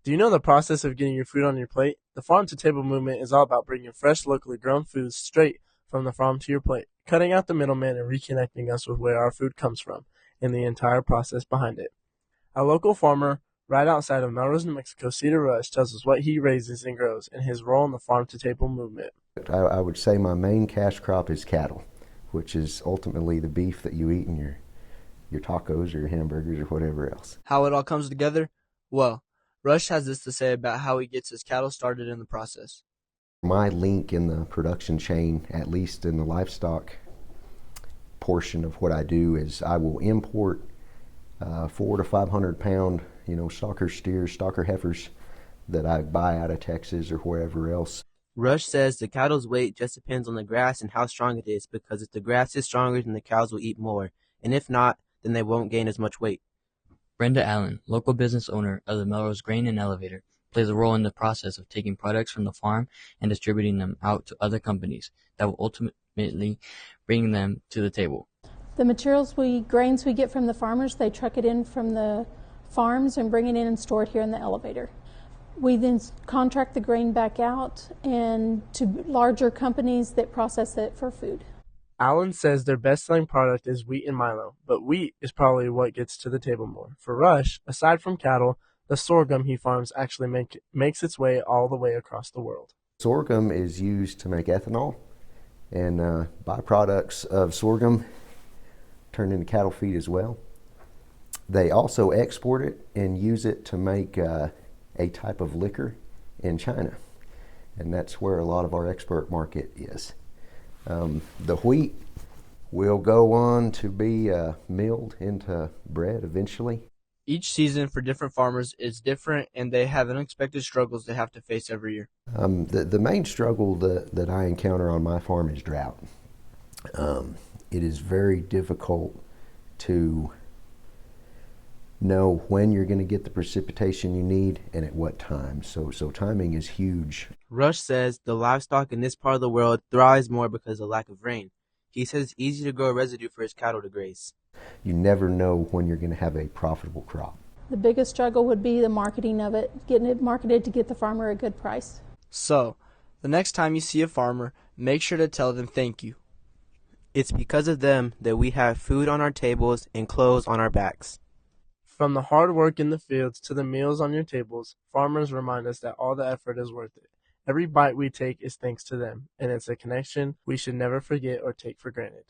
Do you know the process of getting your food on your plate? The farm to table movement is all about bringing fresh, locally grown foods straight from the farm to your plate, cutting out the middleman and reconnecting us with where our food comes from and the entire process behind it. A local farmer right outside of Melrose, New Mexico, Cedar Rush, tells us what he raises and grows and his role in the farm to table movement. I would say my main cash crop is cattle, which is ultimately the beef that you eat in your tacos or your hamburgers or whatever else. How it all comes together? Well, Rush has this to say about how he gets his cattle started in the process. My link in the production chain, at least in the livestock portion of what I do, is I will import 400 to 500 pound, stalker steers, stalker heifers that I buy out of Texas or wherever else. Rush says the cattle's weight just depends on the grass and how strong it is, because if the grass is stronger, then the cows will eat more, and if not, then they won't gain as much weight. Brenda Allen, local business owner of the Melrose Grain and Elevator, plays a role in the process of taking products from the farm and distributing them out to other companies that will ultimately bring them to the table. The grains we get from the farmers, they truck it in from the farms and bring it in and store it here in the elevator. We then contract the grain back out and to larger companies that process it for food. Allen says their best-selling product is wheat and milo, but wheat is probably what gets to the table more. For Rush, aside from cattle, the sorghum he farms actually makes its way all the way across the world. Sorghum is used to make ethanol, and byproducts of sorghum turn into cattle feed as well. They also export it and use it to make a type of liquor in China, and that's where a lot of our export market is. The wheat will go on to be milled into bread eventually. Each season for different farmers is different, and they have unexpected struggles they have to face every year. The main struggle that I encounter on my farm is drought. It is very difficult to know when you're going to get the precipitation you need and at what time. So timing is huge. Rush says the livestock in this part of the world thrives more because of lack of rain. He says it's easy to grow residue for his cattle to graze. You never know when you're going to have a profitable crop. The biggest struggle would be the marketing of it, getting it marketed to get the farmer a good price. So, the next time you see a farmer, make sure to tell them thank you. It's because of them that we have food on our tables and clothes on our backs. From the hard work in the fields to the meals on your tables, farmers remind us that all the effort is worth it. Every bite we take is thanks to them, and it's a connection we should never forget or take for granted.